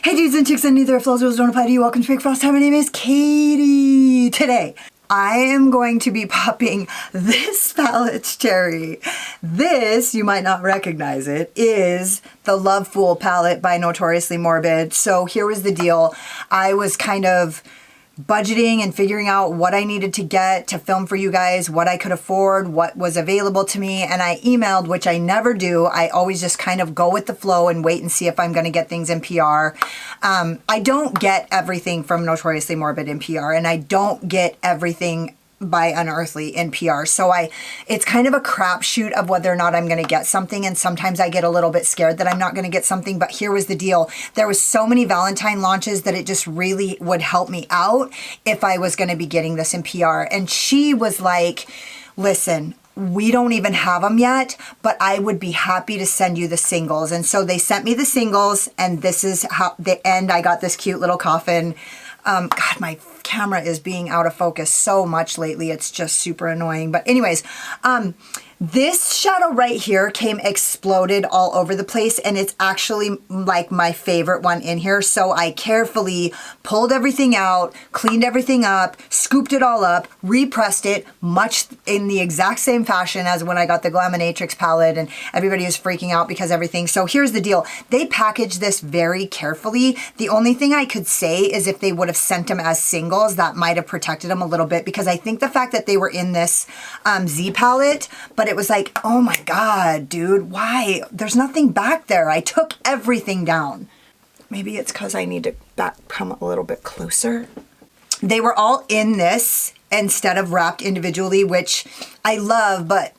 Hey dudes and chicks and neither flows rules don't apply to you. Welcome to Fake Frost Time. My name is Katie. Today, I am going to be popping this palette cherry. This, you might not recognize it, is the Love Fool palette by Notoriously Morbid. So here was the deal. I was kind of budgeting and figuring out what I needed to get to film for you guys, what I could afford, what was available to me, and I emailed, which I never do. I always just kind of go with the flow and wait and see if I'm going to get things in PR. I don't get everything from Notoriously Morbid in PR, and I don't get everything by Unearthly in PR. So it's kind of a crapshoot of whether or not I'm going to get something. And sometimes I get a little bit scared that I'm not going to get something. But here was the deal. There was so many Valentine launches that it just really would help me out if I was going to be getting this in PR. And she was like, listen, we don't even have them yet, but I would be happy to send you the singles. And so they sent me the singles, and this is how the end. I got this cute little coffin. God, my camera is being out of focus so much lately. It's just super annoying. But anyways, this shadow right here came exploded all over the place, and it's actually like my favorite one in here. So I carefully pulled everything out, cleaned everything up, scooped it all up, repressed it much in the exact same fashion as when I got the Glaminatrix palette, and everybody was freaking out because everything. So here's the deal. They packaged this very carefully. The only thing I could say is if they would have sent them as singles, that might have protected them a little bit, because I think the fact that they were in this Z palette, but it was like, oh my God, dude, why? There's nothing back there. I took everything down. Maybe it's because I need to come a little bit closer. They were all in this instead of wrapped individually, which I love, but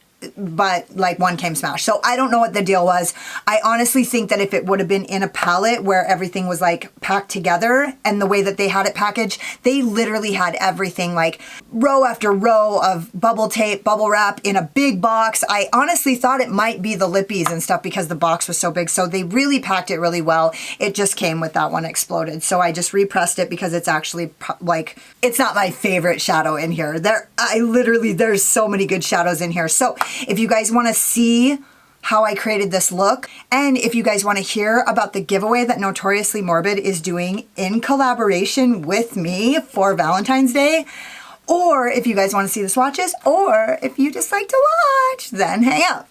like one came smashed. So I don't know what the deal was. I honestly think that if it would have been in a palette where everything was like packed together, and the way that they had it packaged, they literally had everything like row after row of bubble tape, bubble wrap in a big box. I honestly thought it might be the lippies and stuff because the box was so big. So they really packed it really well. It just came with that one exploded. So I just repressed it because it's actually like, it's not my favorite shadow in here. There's so many good shadows in here. So if you guys want to see how I created this look, and if you guys want to hear about the giveaway that Notoriously Morbid is doing in collaboration with me for Valentine's Day, or if you guys want to see the swatches, or if you just like to watch, then hang out.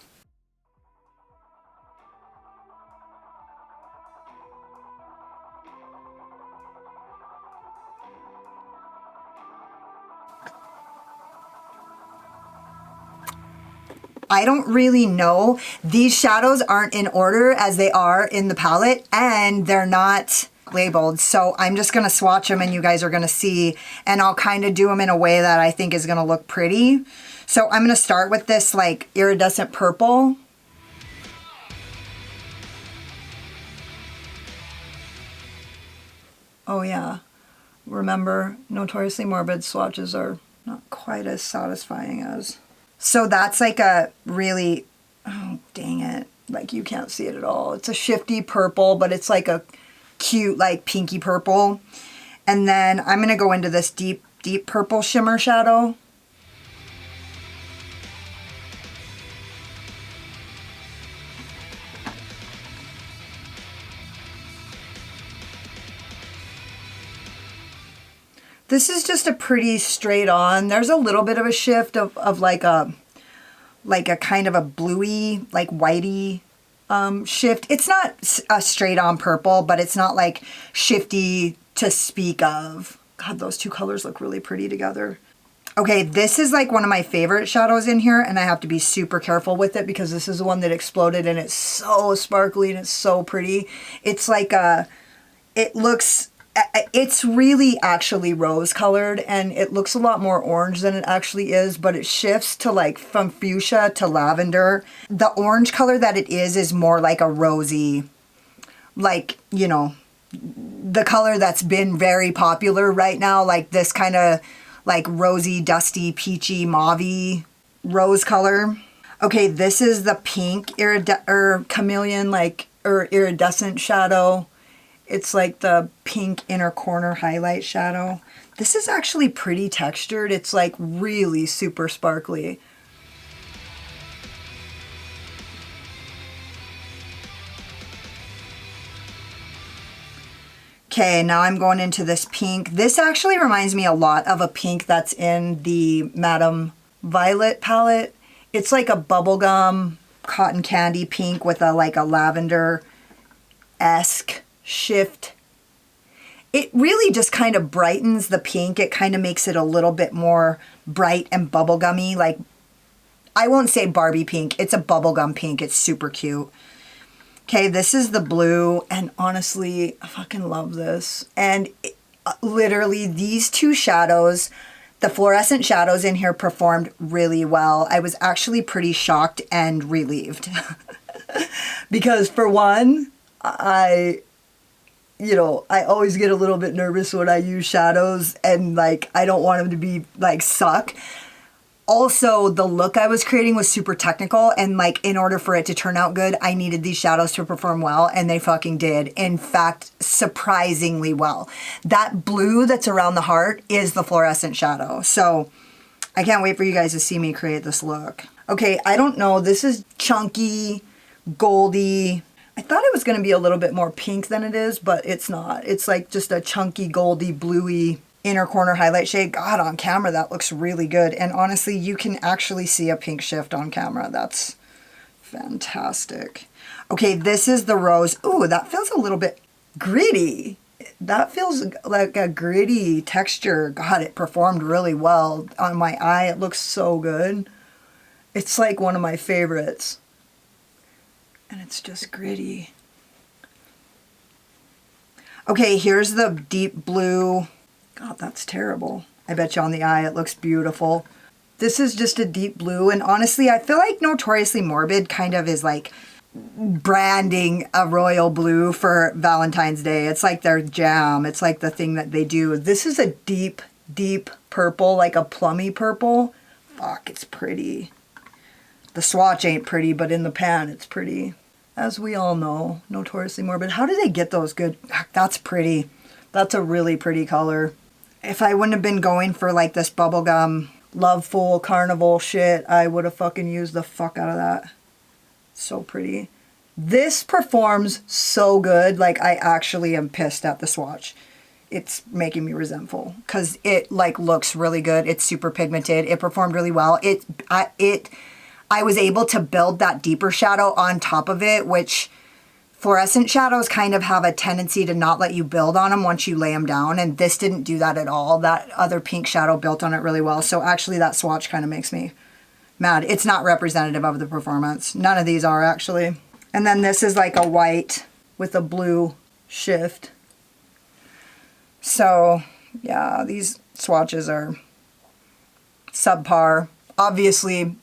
I don't really know. These shadows aren't in order as they are in the palette, and they're not labeled. So I'm just going to swatch them and you guys are going to see, and I'll kind of do them in a way that I think is going to look pretty. So I'm going to start with this like iridescent purple. Oh yeah. Remember, Notoriously Morbid swatches are not quite as satisfying as... So that's like a really, oh, dang it. Like you can't see it at all. It's a shifty purple, but it's like a cute, like pinky purple. And then I'm going to go into this deep, deep purple shimmer shadow. This is just a pretty straight on. There's a little bit of a shift of like a kind of a bluey, like whitey shift. It's not a straight on purple, but it's not like shifty to speak of. God, those two colors look really pretty together. Okay, this is like one of my favorite shadows in here, and I have to be super careful with it because this is the one that exploded, and it's so sparkly and it's so pretty. It's like it's really actually rose colored, and it looks a lot more orange than it actually is, but it shifts to like from fuchsia to lavender. The orange color that it is more like a rosy, like, you know, the color that's been very popular right now, like this kind of like rosy, dusty, peachy, mauvey rose color. Okay, this is the pink chameleon, like, or iridescent shadow. It's like the pink inner corner highlight shadow. This is actually pretty textured. It's like really super sparkly. Okay, now I'm going into this pink. This actually reminds me a lot of a pink that's in the Madame Violet palette. It's like a bubblegum cotton candy pink with a like a lavender-esque shift. It really just kind of brightens the pink. It kind of makes it a little bit more bright and bubblegummy. Like, I won't say Barbie pink. It's a bubblegum pink. It's super cute. Okay, this is the blue, and honestly, I fucking love this. And literally, these two shadows, the fluorescent shadows in here performed really well. I was actually pretty shocked and relieved. Because for one, I always get a little bit nervous when I use shadows, and like, I don't want them to be like suck. Also, the look I was creating was super technical, and like, in order for it to turn out good, I needed these shadows to perform well, and they fucking did. In fact, surprisingly well. That blue that's around the heart is the fluorescent shadow. So I can't wait for you guys to see me create this look. Okay, I don't know. This is chunky, goldy. I thought it was going to be a little bit more pink than it is, but it's not. It's like just a chunky, goldy, bluey inner corner highlight shade. God, on camera, that looks really good. And honestly, you can actually see a pink shift on camera. That's fantastic. Okay, this is the rose. Ooh, that feels a little bit gritty. That feels like a gritty texture. God, it performed really well on my eye. It looks so good. It's like one of my favorites. And it's just gritty. Okay, here's the deep blue. God, that's terrible. I bet you on the eye it looks beautiful. This is just a deep blue, and honestly, I feel like Notoriously Morbid kind of is like branding a royal blue for Valentine's Day. It's like their jam. It's like the thing that they do. This is a deep, deep purple, like a plummy purple. Fuck, it's pretty. The swatch ain't pretty, but in the pan, it's pretty. As we all know, Notoriously Morbid. How do they get those good? That's pretty. That's a really pretty color. If I wouldn't have been going for like this bubblegum, loveful carnival shit, I would have fucking used the fuck out of that. So pretty. This performs so good. Like, I actually am pissed at the swatch. It's making me resentful because it like looks really good. It's super pigmented. It performed really well. I was able to build that deeper shadow on top of it, which fluorescent shadows kind of have a tendency to not let you build on them once you lay them down, and this didn't do that at all. That other pink shadow built on it really well, so actually that swatch kind of makes me mad. It's not representative of the performance. None of these are, actually. And then this is like a white with a blue shift. So, yeah, these swatches are subpar. Obviously,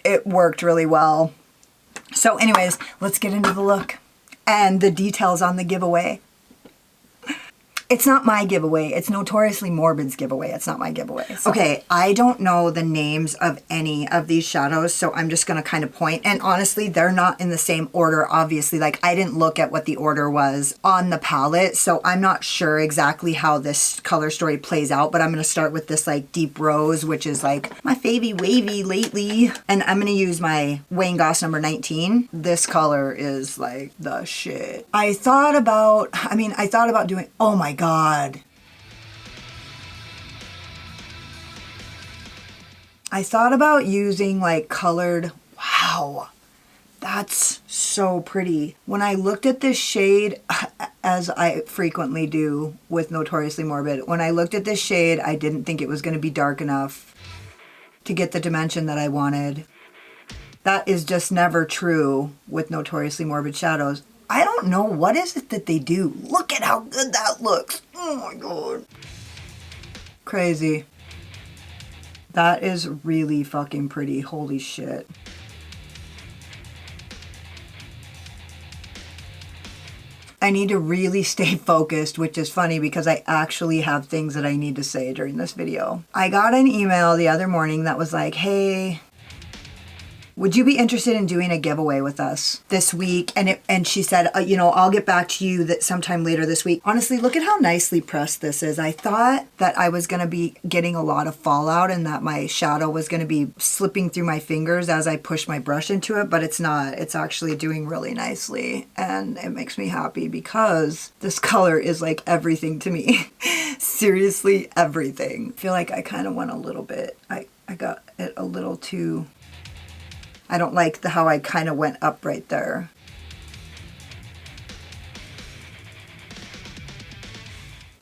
it worked really well. So anyways, let's get into the look and the details on the giveaway. It's not my giveaway. It's Notoriously Morbid's giveaway. It's not my giveaway. So. Okay, I don't know the names of any of these shadows, so I'm just going to kind of point. And honestly, they're not in the same order, obviously. Like, I didn't look at what the order was on the palette, so I'm not sure exactly how this color story plays out. But I'm going to start with this, like, deep rose, which is, like, my favy wavy lately. And I'm going to use my Wayne Goss number 19. This color is, like, the shit. I thought about doing... Oh, my God. I thought about using like colored, wow, that's so pretty. When I looked at this shade, as I frequently do with Notoriously Morbid, when I looked at this shade, I didn't think it was going to be dark enough to get the dimension that I wanted. That is just never true with Notoriously Morbid shadows. I don't know, what is it that they do? Look at how good that looks. Oh my God. Crazy. That is really fucking pretty. Holy shit. I need to really stay focused, which is funny because I actually have things that I need to say during this video. I got an email the other morning that was like, hey, would you be interested in doing a giveaway with us this week? And she said, you know, I'll get back to you that sometime later this week. Honestly, look at how nicely pressed this is. I thought that I was going to be getting a lot of fallout and that my shadow was going to be slipping through my fingers as I push my brush into it, but it's not. It's actually doing really nicely, and it makes me happy because this color is like everything to me. Seriously, everything. I feel like I kind of went a little bit, I got it a little too, I don't like how I kind of went up right there.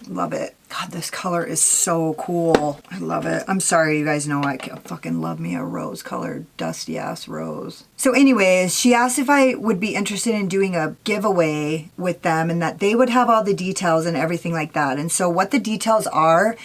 Love it. God, this color is so cool. I love it. I'm sorry, you guys know I fucking love me a rose colored dusty ass rose. So anyways, she asked if I would be interested in doing a giveaway with them and that they would have all the details and everything like that. And so what the details are,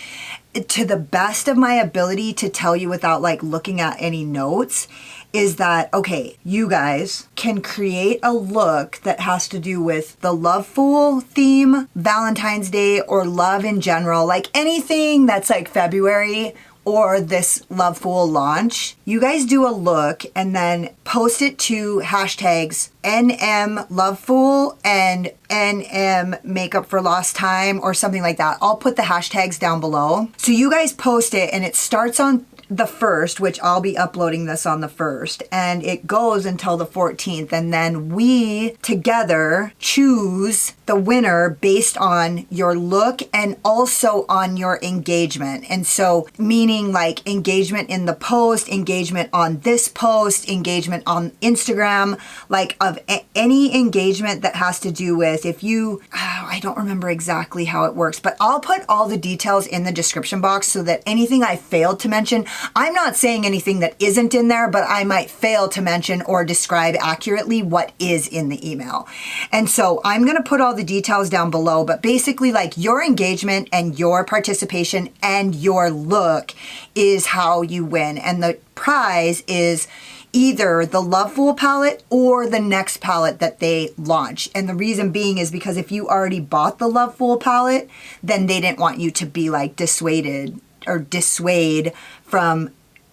to the best of my ability to tell you without like looking at any notes, is that, okay, you guys can create a look that has to do with the Love Fool theme, Valentine's Day, or love in general, like anything that's like February or this Love Fool launch. You guys do a look and then post it to hashtags NM Love Fool and NM Makeup for Lost Time or something like that. I'll put the hashtags down below. So you guys post it and it starts on the 1st, which I'll be uploading this on the 1st, and it goes until the 14th, and then we together choose the winner based on your look and also on your engagement. And so meaning like engagement in the post, engagement on this post, engagement on Instagram, like of any engagement that has to do with, if you, I don't remember exactly how it works, but I'll put all the details in the description box so that anything I failed to mention, I'm not saying anything that isn't in there, but I might fail to mention or describe accurately what is in the email. And so I'm going to put all the details down below, but basically like your engagement and your participation and your look is how you win. And the prize is either the Love Fool palette or the next palette that they launch. And the reason being is because if you already bought the Love Fool palette, then they didn't want you to be like dissuade from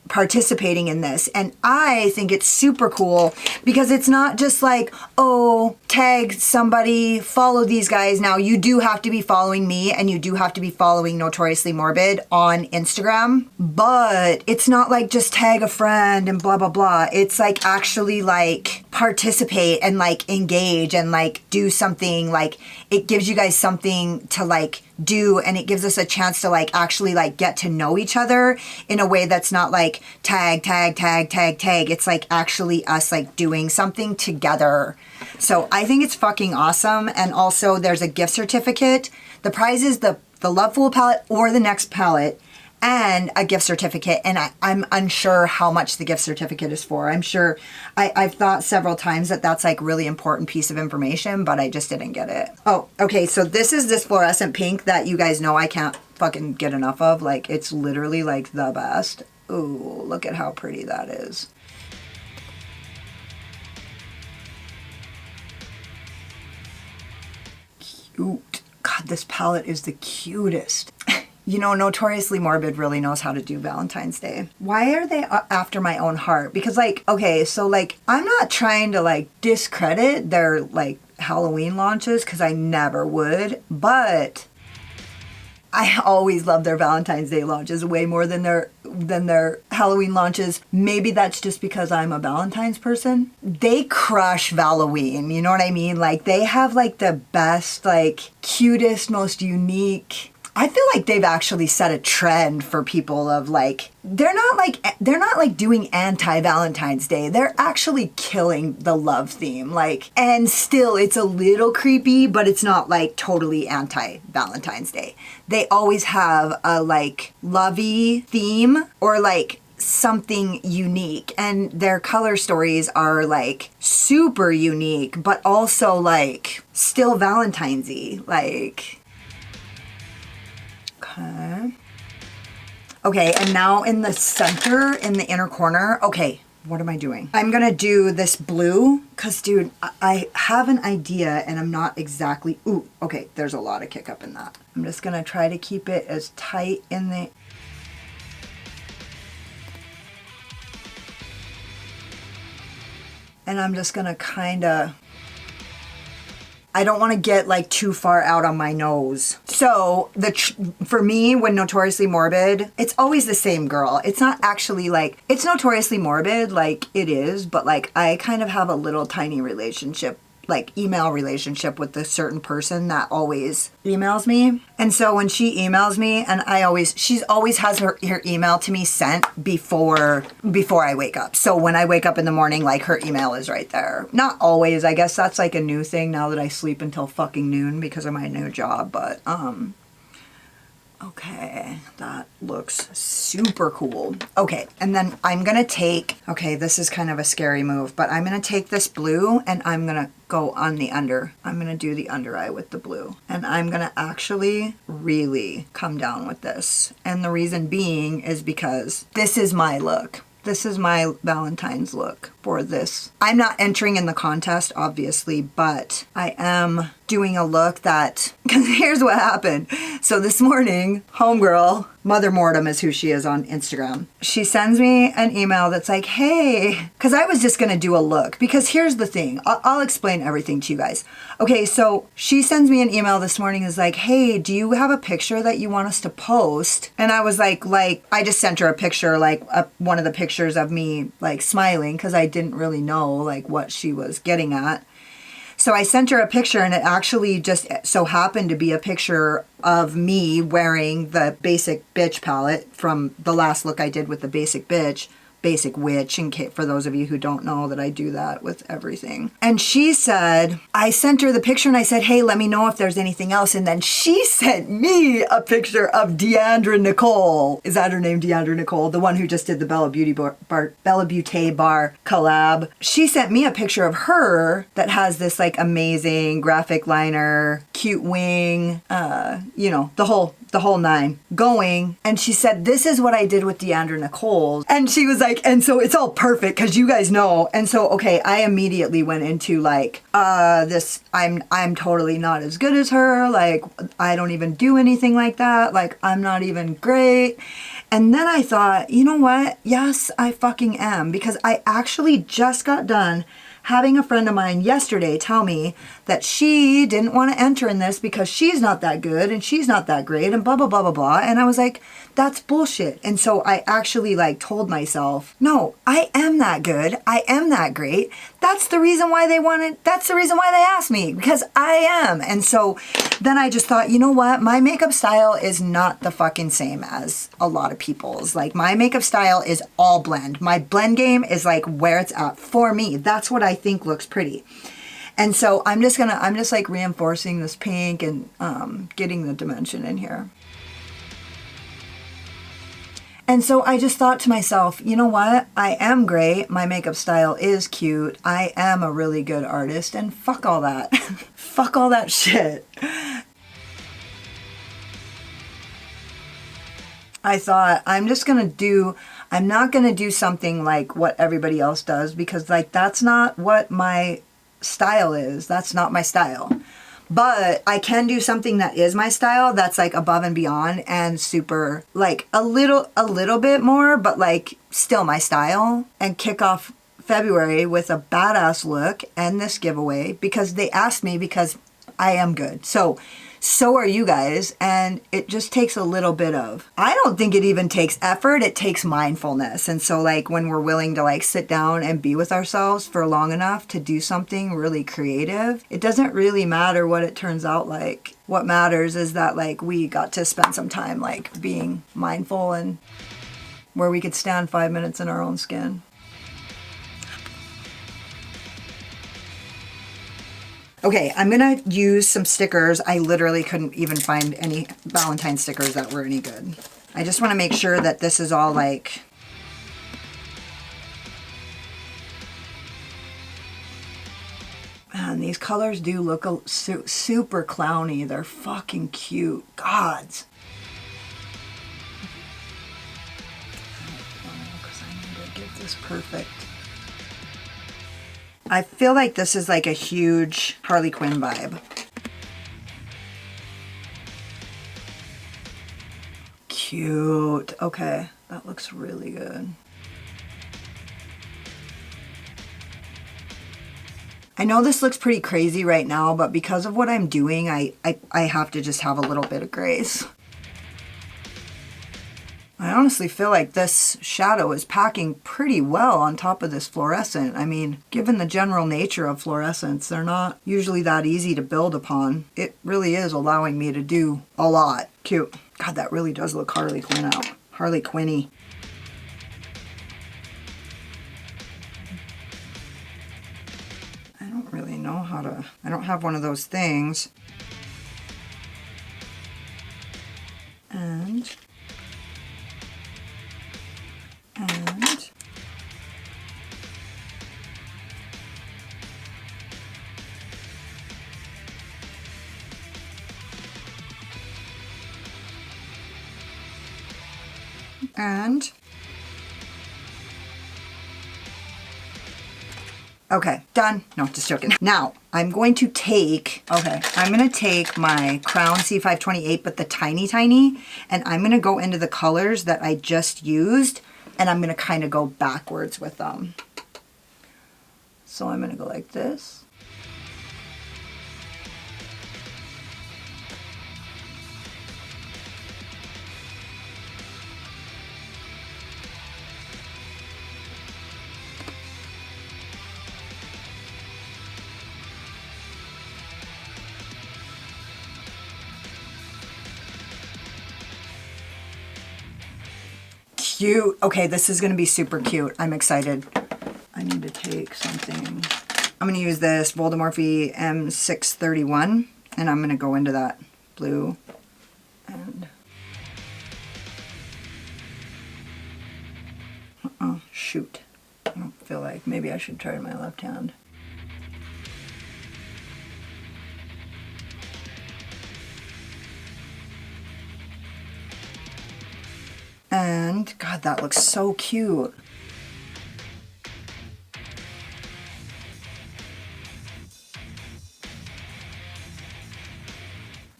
participating in this. And I think it's super cool because it's not just like, oh, tag somebody, follow these guys. Now you do have to be following me and you do have to be following Notoriously Morbid on Instagram, but it's not like just tag a friend and blah, blah, blah. It's like actually like participate and like engage and like do something, like it gives you guys something to like do, and it gives us a chance to like actually like get to know each other in a way that's not like tag. It's like actually us like doing something together. So I think it's fucking awesome. And also there's a gift certificate. The prize is the Love Fool palette or the next palette and a gift certificate. And I'm unsure how much the gift certificate is for. I'm sure I've thought several times that that's like really important piece of information, but I just didn't get it. Oh, okay. So this is this fluorescent pink that you guys know I can't fucking get enough of. Like it's literally like the best. Ooh, look at how pretty that is. Cute. God, this palette is the cutest. You know, Notoriously Morbid really knows how to do Valentine's Day. Why are they after my own heart? Because like, okay, so like, I'm not trying to like discredit their like Halloween launches because I never would, but I always love their Valentine's Day launches way more than their Halloween launches. Maybe that's just because I'm a Valentine's person. They crush Halloween, you know what I mean? Like they have like the best, like cutest, most unique. I feel like they've actually set a trend for people of like, they're not like doing anti-Valentine's Day. They're actually killing the love theme. Like, and still it's a little creepy, but it's not like totally anti-Valentine's Day. They always have a like lovey theme or like something unique, and their color stories are like super unique, but also like still Valentine's-y, like. Okay, and now in the center, in the inner corner, okay, what am I doing? I'm gonna do this blue, cause dude, I have an idea and I'm not exactly, ooh, okay, there's a lot of kick up in that. I'm just gonna try to keep it as tight in the, And I'm just gonna kinda, I don't want to get like too far out on my nose. So for me, when Notoriously Morbid, it's always the same girl. It's not actually like, it's Notoriously Morbid, like it is, but like I kind of have a little tiny relationship, like email relationship with this certain person that always emails me. And so when she emails me, and she's always has her email to me sent before I wake up. So when I wake up in the morning, like her email is right there. Not always, I guess that's like a new thing now that I sleep until fucking noon because of my new job, but okay, that looks super cool. Okay, and then I'm gonna take, okay, this is kind of a scary move, but I'm gonna take this blue and I'm gonna go on the under. I'm gonna do the under eye with the blue. And I'm gonna actually really come down with this. And the reason being is because this is my look. This is my Valentine's look for this. I'm not entering in the contest, obviously, but I am doing a look that, because here's what happened. So this morning, homegirl, Mother Mortem is who she is on Instagram. She sends me an email that's like, hey, because I was just going to do a look. Because here's the thing. I'll explain everything to you guys. Okay, so she sends me an email this morning, is like, hey, do you have a picture that you want us to post? And I was like, I just sent her a picture, like one of the pictures of me like smiling, because I didn't really know like what she was getting at. So I sent her a picture, and it actually just so happened to be a picture of me wearing the Basic Bitch palette from the last look I did with the Basic Bitch. Basic Witch, in case, for those of you who don't know that I do that with everything. And she said, I sent her the picture and I said, hey, let me know if there's anything else. And then she sent me a picture of Deandra Nicole. Is that her name, Deandra Nicole? The one who just did the Bella Beauty Bella Beauté Bar collab. She sent me a picture of her that has this like amazing graphic liner, cute wing, you know, the whole nine going. And she said, this is what I did with Deandra Nicole. And she was like, and so it's all perfect because you guys know. And so, okay, I immediately went into like, I'm totally not as good as her. Like, I don't even do anything like that. Like, I'm not even great. And then I thought, you know what? Yes, I fucking am, because I actually just got done having a friend of mine yesterday tell me that she didn't want to enter in this because she's not that good and she's not that great and blah, blah, blah, blah, blah. And I was like, that's bullshit. And so I actually like told myself, no, I am that good. I am that great. That's the reason why that's the reason why they asked me, because I am. And so then I just thought, you know what? My makeup style is not the fucking same as a lot of people's. Like, my makeup style is all blend. My blend game is like where it's at for me. That's what I think looks pretty. And so I'm just like reinforcing this pink and getting the dimension in here. And so I just thought to myself, you know what? I am great. My makeup style is cute. I am a really good artist, and fuck all that. Fuck all that shit. I thought I'm not going to do something like what everybody else does, because like that's not what my style is. That's not my style. But I can do something that is my style, that's like above and beyond and super, like a little bit more, but like still my style, and kick off February with a badass look and this giveaway, because they asked me, because I am good. So are you guys, and it just takes a little bit of, I don't think it even takes effort, it takes mindfulness. And so like when we're willing to like sit down and be with ourselves for long enough to do something really creative, it doesn't really matter what it turns out like. What matters is that like we got to spend some time like being mindful, and where we could stand 5 minutes in our own skin. Okay, I'm gonna use some stickers. I literally couldn't even find any Valentine stickers that were any good. I just want to make sure that this is all like... Man, these colors do look super clowny. They're fucking cute. Gods. Because I need to get this perfect. I feel like this is like a huge Harley Quinn vibe. Cute. Okay, that looks really good. I know this looks pretty crazy right now, but because of what I'm doing, I have to just have a little bit of grace. I honestly feel like this shadow is packing pretty well on top of this fluorescent. I mean, given the general nature of fluorescents, they're not usually that easy to build upon. It really is allowing me to do a lot. Cute. God, that really does look Harley Quinn out. Harley Quinny. I don't really know how to... I don't have one of those things. And... okay, done. No, just joking. Now, I'm going to take, I'm going to take my Crown C528, but the tiny, and I'm going to go into the colors that I just used, and I'm going to kind of go backwards with them. So I'm going to go like this. Cute. Okay, this is going to be super cute. I'm excited. I need to take something. I'm going to use this Voldemorphy M631, and I'm going to go into that blue. And shoot. I don't feel like maybe I should try my left hand. And God, that looks so cute.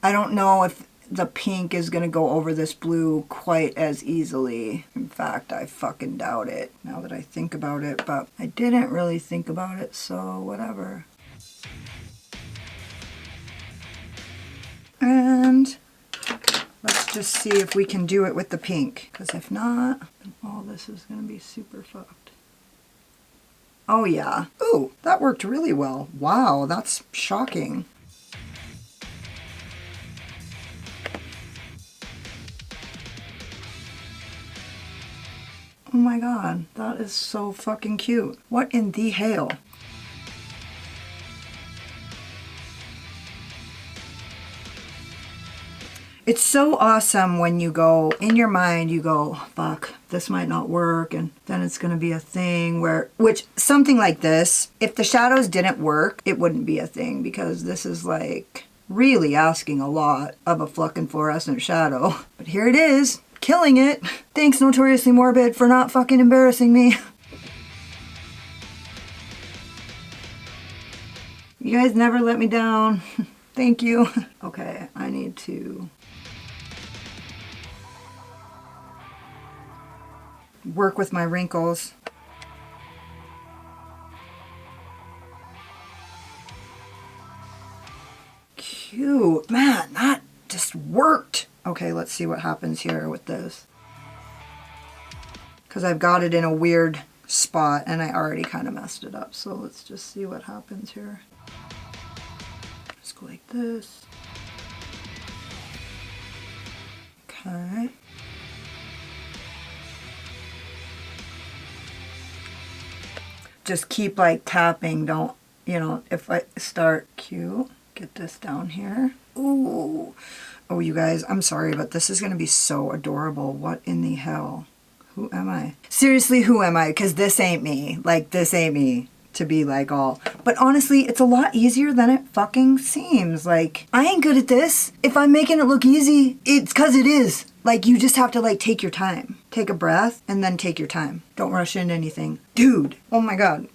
I don't know if the pink is gonna go over this blue quite as easily. In fact, I fucking doubt it now that I think about it, but I didn't really think about it, so whatever. And let's just see if we can do it with the pink, because if not, all this is going to be super fucked. Oh yeah. Ooh, that worked really well. Wow, that's shocking. Oh my god, that is so fucking cute. What in the hell? It's so awesome when you go, in your mind, you go, fuck, this might not work, and then it's gonna be a thing where, which, something like this, if the shadows didn't work, it wouldn't be a thing, because this is like really asking a lot of a fucking fluorescent shadow. But here it is, killing it. Thanks, Notoriously Morbid, for not fucking embarrassing me. You guys never let me down. Thank you. Okay, I need to work with my wrinkles. Cute. Man, that just worked. Okay, let's see what happens here with this. Because I've got it in a weird spot and I already kind of messed it up. So let's just see what happens here. Let's go like this. Okay. Just keep like tapping, don't, you know, if I start cute, get this down here. Ooh. Oh, you guys, I'm sorry, but this is going to be so adorable. What in the hell? Who am I? Seriously, who am I? Because this ain't me. Like, this ain't me to be like all. But honestly, it's a lot easier than it fucking seems. Like, I ain't good at this. If I'm making it look easy, it's because it is. Like, you just have to, like, take your time. Take a breath and then take your time. Don't rush into anything. Dude, oh my god.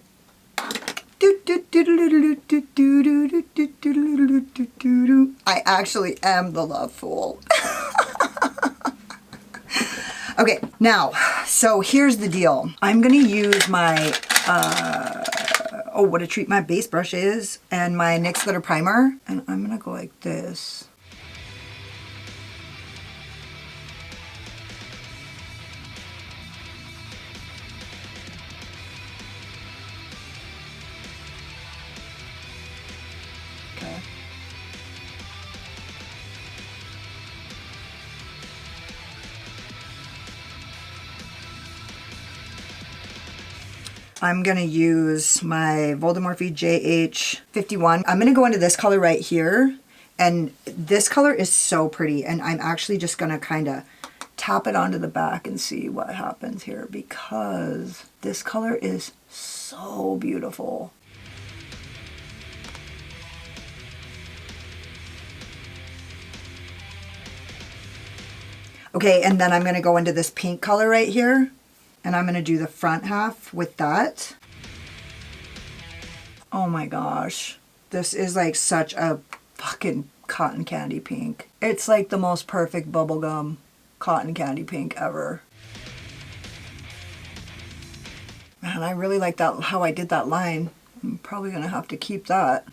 I actually am the love fool. Okay, now, so here's the deal. I'm gonna use my, oh, what a treat my base brush is and my NYX glitter primer. And I'm gonna go like this. Okay. I'm gonna use my Voldemorphe JH51. I'm gonna go into this color right here, and this color is so pretty, and I'm actually just gonna kind of tap it onto the back and see what happens here, because this color is so beautiful. Okay, and then I'm gonna go into this pink color right here, and I'm gonna do the front half with that. Oh my gosh. This is like such a fucking cotton candy pink. It's like the most perfect bubblegum cotton candy pink ever. Man, I really like that, how I did that line. I'm probably gonna have to keep that.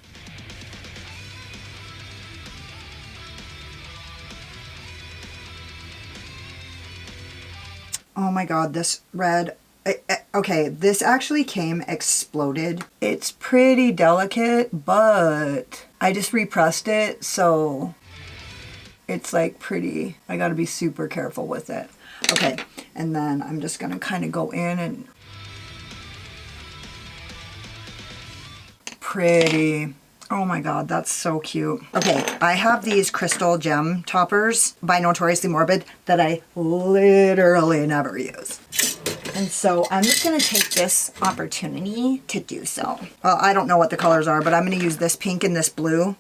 Oh my god, this red. Okay, this actually came exploded. It's pretty delicate, but I just repressed it, so it's like pretty. I gotta be super careful with it. Okay, and then I'm just gonna kind of go in and pretty. Oh my god, that's so cute. Okay, I have these crystal gem toppers by Notoriously Morbid that I literally never use. And so I'm just gonna take this opportunity to do so. Well, I don't know what the colors are, but I'm gonna use this pink and this blue.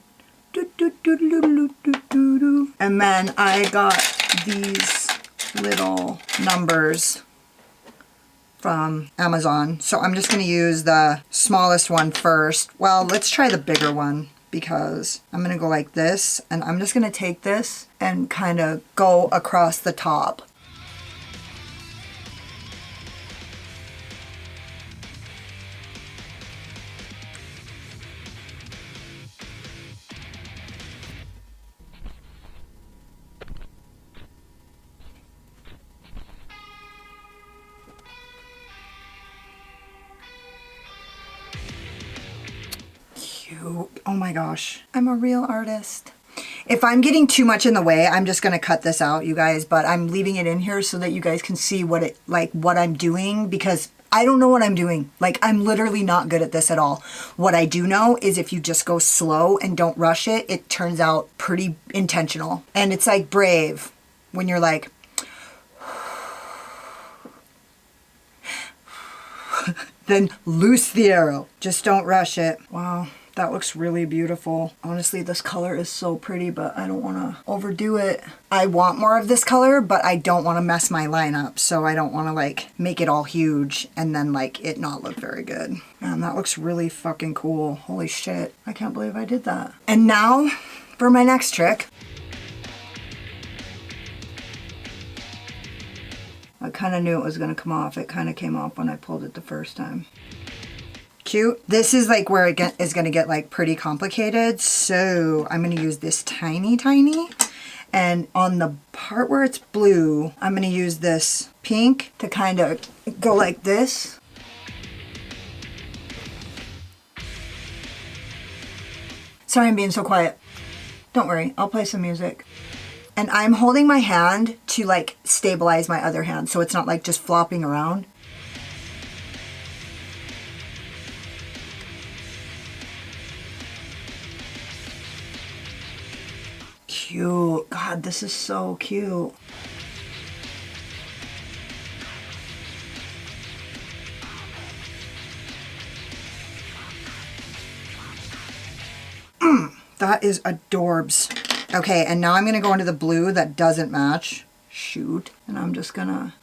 And then I got these little numbers from Amazon. So I'm just going to use the smallest one first. Well, let's try the bigger one, because I'm going to go like this, and I'm just going to take this and kind of go across the top. Oh my gosh, I'm a real artist. If I'm getting too much in the way, I'm just gonna cut this out, you guys, but I'm leaving it in here so that you guys can see what I'm doing, because I don't know what I'm doing. Like, I'm literally not good at this at all. What I do know is if you just go slow and don't rush it, it turns out pretty intentional. And it's like Brave, when you're like, then loose the arrow. Just don't rush it. Wow. That looks really beautiful. Honestly, this color is so pretty, but I don't want to overdo it. I want more of this color, but I don't want to mess my line up. So I don't want to like make it all huge and then like it not look very good. Man, that looks really fucking cool. Holy shit. I can't believe I did that. And now for my next trick. I kind of knew it was going to come off. It kind of came off when I pulled it the first time. Cute. This is like where it is going to get like pretty complicated. So I'm going to use this tiny. And on the part where it's blue, I'm going to use this pink to kind of go like this. Sorry, I'm being so quiet. Don't worry, I'll play some music. And I'm holding my hand to like stabilize my other hand, so it's not like just flopping around. Cute. God, this is so cute. That is adorbs. Okay, and now I'm going to go into the blue that doesn't match. Shoot. And I'm just going to...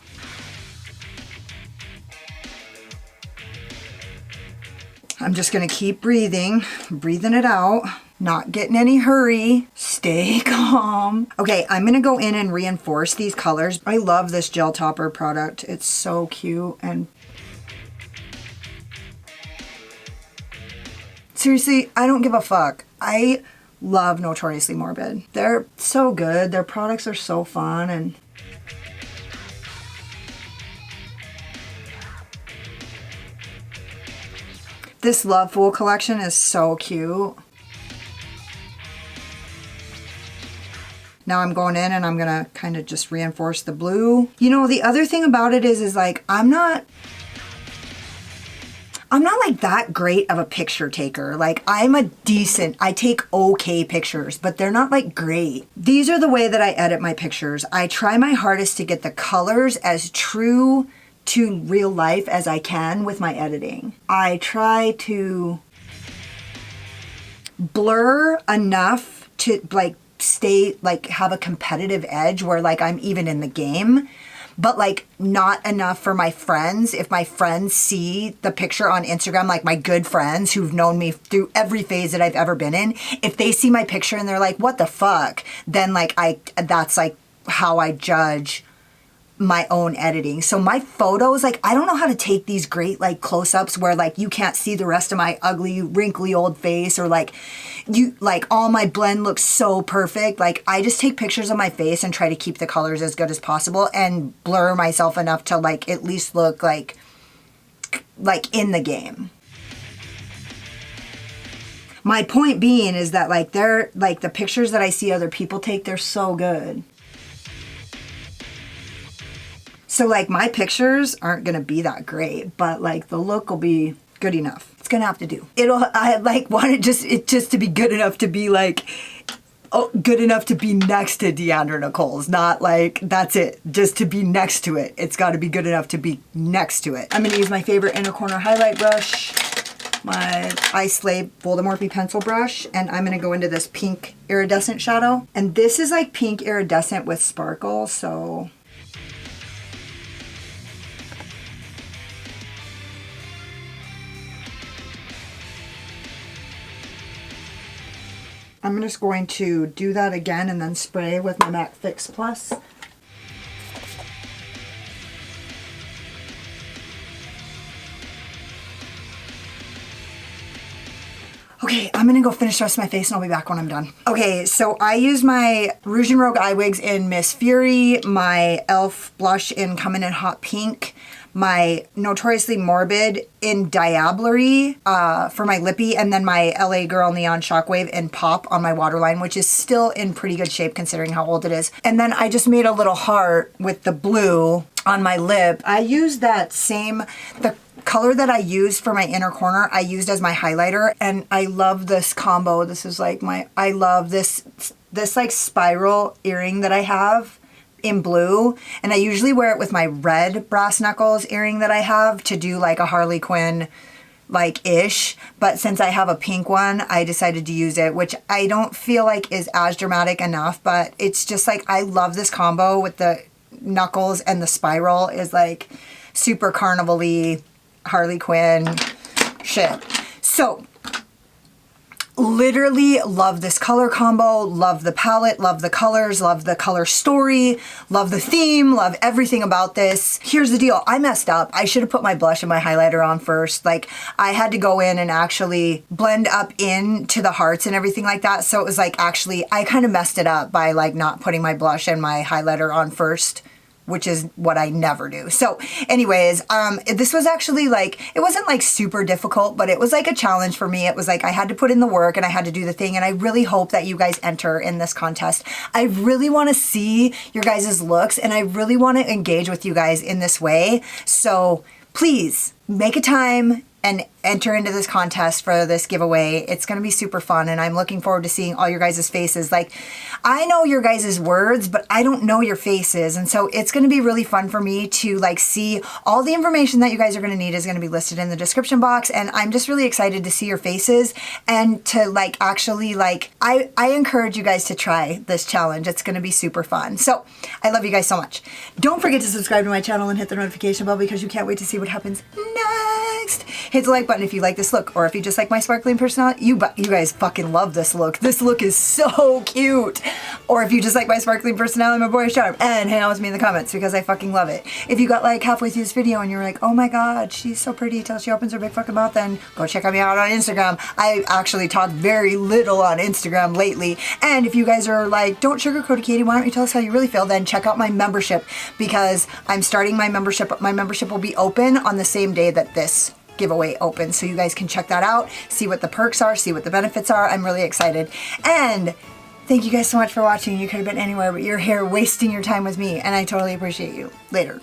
I'm just going to keep breathing it out. Not getting any hurry. Stay calm. Okay, I'm going to go in and reinforce these colors. I love this gel topper product. It's so cute and... Seriously, I don't give a fuck. I love Notoriously Morbid. They're so good. Their products are so fun, and this Love Fool collection is so cute. Now I'm going in and I'm gonna kind of just reinforce the blue. You know, the other thing about it is like, I'm not like that great of a picture taker. Like I take okay pictures, but they're not like great. These are the way that I edit my pictures. I try my hardest to get the colors as true to real life as I can with my editing. I try to blur enough to like stay, like have a competitive edge where like I'm even in the game, but like not enough for my friends. If my friends see the picture on Instagram, like my good friends who've known me through every phase that I've ever been in, if they see my picture and they're like, what the fuck? Then like that's like how I judge my own editing. So my photos, like I don't know how to take these great like close-ups where like you can't see the rest of my ugly wrinkly old face, or like you like all my blend looks so perfect. Like I just take pictures of my face and try to keep the colors as good as possible and blur myself enough to like at least look like in the game. My point being is that like they're like the pictures that I see other people take, they're so good. So like my pictures aren't gonna be that great, but like the look will be good enough. It's gonna have to do. I like want it just to be good enough to be like, oh, good enough to be next to Deandra Nicole's, not like that's it, just to be next to it. It's gotta be good enough to be next to it. I'm gonna use my favorite inner corner highlight brush, my Ice Slay Voldemort pencil brush, and I'm gonna go into this pink iridescent shadow. And this is like pink iridescent with sparkle, so I'm just going to do that again and then spray with my MAC Fix Plus. Okay, I'm gonna go finish the rest of my face and I'll be back when I'm done. Okay, so I used my Rouge and Rogue eye wigs in Miss Fury, my e.l.f. blush in Comin' in Hot Pink, my Notoriously Morbid in Diablerie for my lippy, and then my LA Girl Neon Shockwave in Pop on my waterline, which is still in pretty good shape considering how old it is. And then I just made a little heart with the blue on my lip. I used the color that I used for my inner corner, I used as my highlighter, and I love this combo. This is like I love this like spiral earring that I have in blue, and I usually wear it with my red brass knuckles earring that I have to do like a Harley Quinn like ish, but since I have a pink one, I decided to use it, which I don't feel like is as dramatic enough, but it's just like I love this combo with the knuckles, and the spiral is like super carnival-y Harley Quinn shit. So literally love this color combo, love the palette, love the colors, love the color story, love the theme, love everything about this. Here's the deal, I messed up. I should have put my blush and my highlighter on first. Like I had to go in and actually blend up into the hearts and everything like that. So it was like actually, I kind of messed it up by like not putting my blush and my highlighter on first, which is what I never do. So anyways, this was actually like, it wasn't like super difficult, but it was like a challenge for me. It was like I had to put in the work and I had to do the thing, and I really hope that you guys enter in this contest. I really wanna see your guys' looks, and I really wanna engage with you guys in this way. So please make a time and enter into this contest for this giveaway. It's gonna be super fun, and I'm looking forward to seeing all your guys' faces. Like, I know your guys' words, but I don't know your faces, and so it's gonna be really fun for me to like see all the information that you guys are gonna need is gonna be listed in the description box, and I'm just really excited to see your faces and to like actually like, I encourage you guys to try this challenge. It's gonna be super fun. So I love you guys so much. Don't forget to subscribe to my channel and hit the notification bell because you can't wait to see what happens next. least, hit the like button if you like this look, or if you just like my sparkling personality. You guys fucking love this look. This look is so cute. Or if you just like my sparkling personality, my boyish charm, and hang out with me in the comments because I fucking love it. If you got like halfway through this video and you're like, oh my god, she's so pretty till she opens her big fucking mouth, then go check me out on Instagram. I actually talk very little on Instagram lately. And if you guys are like, don't sugarcoat it, Katie, why don't you tell us how you really feel, then check out my membership, because I'm starting my membership. My membership will be open on the same day that this giveaway opens, so you guys can check that out, see what the perks are, see what the benefits are. I'm really excited. And thank you guys so much for watching. You could have been anywhere, but you're here wasting your time with me, and I totally appreciate you. Later.